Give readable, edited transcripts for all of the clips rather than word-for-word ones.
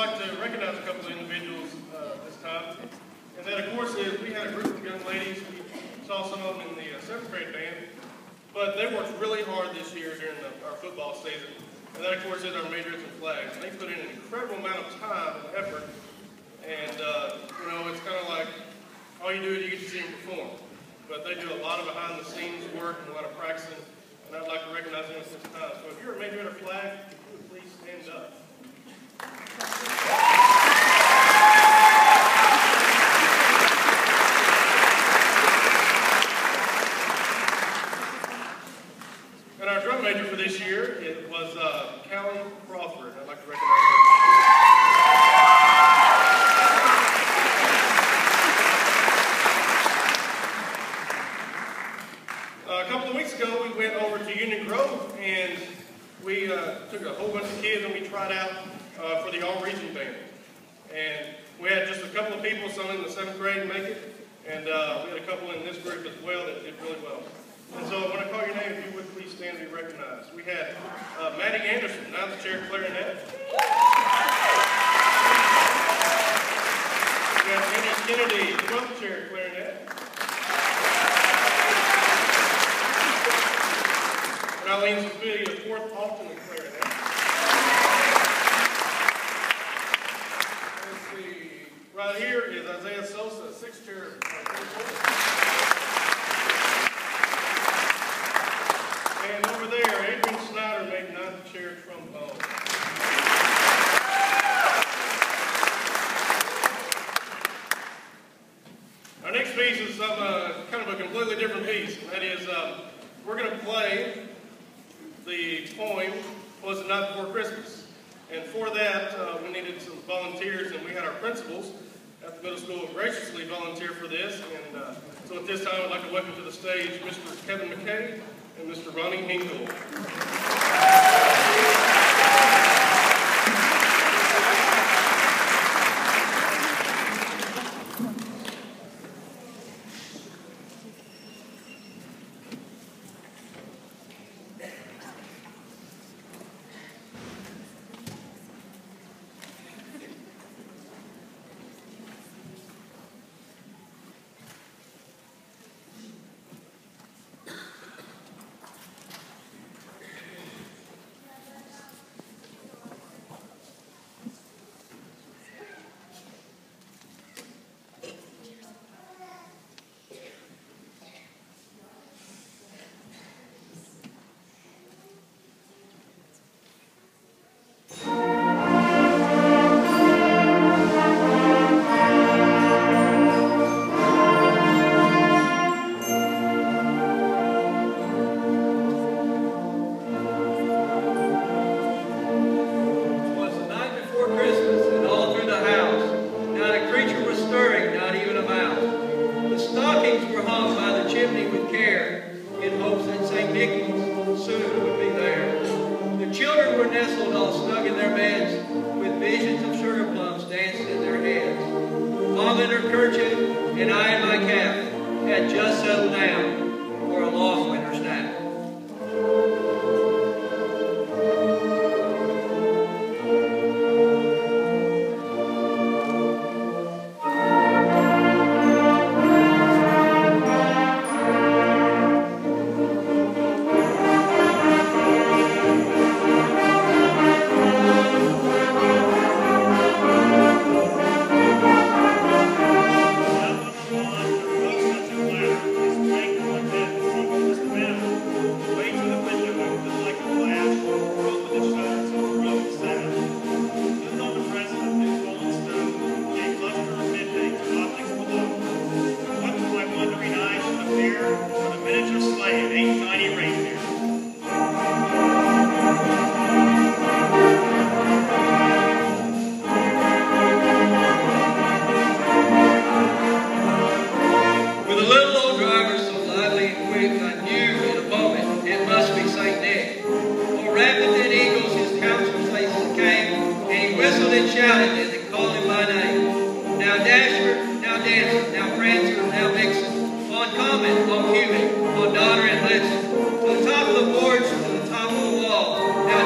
like to recognize a couple of individuals this time. And that, of course, is we had a group of young ladies. We saw some of them in the 7th grade band. But they worked really hard this year during our football season. And that, of course, is our majors and flags. And they put in an incredible amount of time and effort. And, you know, it's kind of like all you do is you get to see them perform. But they do a lot of behind-the-scenes work and a lot of practicing. And I'd like to recognize them at this time. So if you're a major and a flag, if you would please stand up. And our drum major for this year, it was Callie Crawford. I'd like to recognize her. A couple of weeks ago, we went over to Union Grove, and we took a whole bunch of kids and we tried out for the all-region band. And we had just a couple of people, some in the 7th grade, make it, and we had a couple in this group as well that did really well. And so when I call your name, if you would please stand and be recognized. We had Maddie Anderson, 9th chair clarinet. We had Annie Kennedy, 12th chair clarinet. And Eileen Sophia, 4th alternate clarinet. Let's see. Right here is Isaiah Sosa, 6th chair clarinet. And over there, Adrian Snyder made 9th chair trombone. Our next piece is kind of a completely different piece, and that is we're going to play the poem, Was It Night Before Christmas? And for that, we needed some volunteers, and we had our principals at the middle school graciously volunteer for this. And so at this time, I'd like to welcome to the stage Mr. Kevin McKay and Mr. Ronnie Hinkle.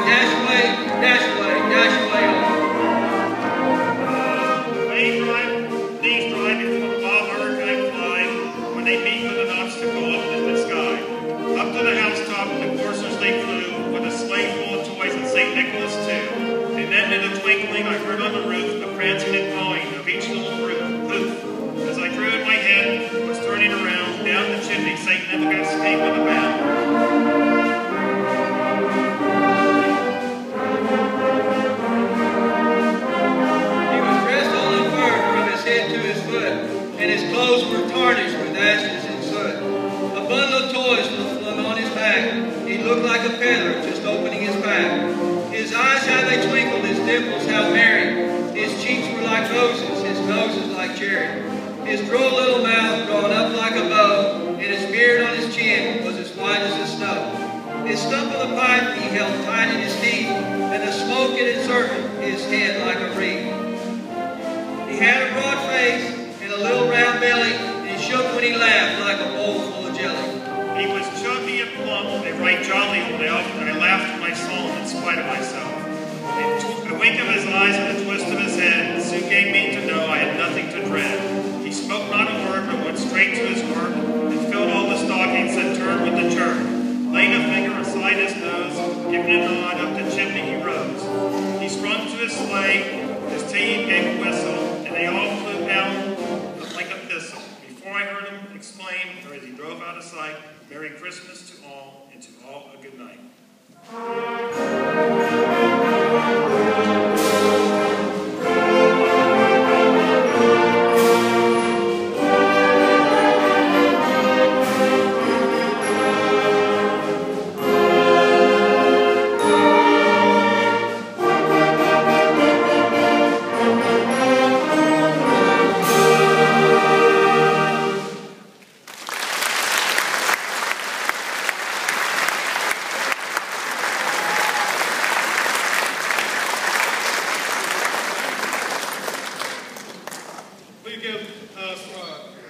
Dash away, dash away, dash away on. and his clothes were tarnished with ashes and soot. A bundle of toys was flung on his back. He looked like a peddler just opening his pack. His eyes, how they twinkled, his dimples, how merry. His cheeks were like roses, his nose was like cherry. His droll little mouth drawn up like a bow, and his beard on his chin was as white as the snow. His stump of the pipe he held tight in his teeth, and the smoke it encircled his head like a wreath. He had a broad face and a little round belly, and he shook when he laughed like a bowl full of jelly. He was chubby and plump, a right jolly old elf, and I laughed when I saw him in spite of myself. A wink of his eyes and a twist of his head soon gave me to know I had nothing to dread. He spoke not a word, but went straight to his work, and filled all the stockings that turned with the jerk. Laying a finger aside his nose, giving a nod, up the chimney he rose. He sprung to his sleigh, his team gave a whistle, and they all flew down like a thistle. Before I heard him exclaim, or as he drove out of sight, Merry Christmas to all, and to all a good night. Please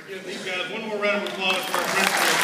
give these guys one more round of applause for our principal.